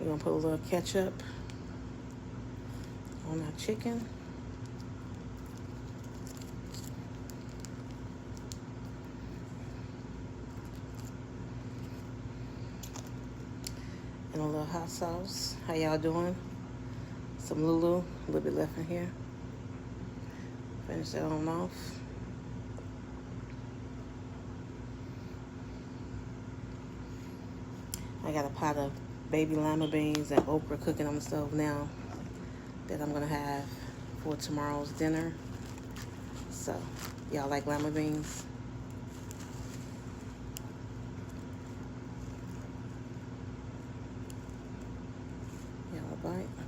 We're gonna put a little ketchup on our chicken. And a little hot sauce. How y'all doing? Some Lulu, a little bit left in here. Finish that on off. I got a pot of baby lima beans and okra cooking on the stove now that I'm gonna have for tomorrow's dinner. So, y'all like lima beans? Y'all bite?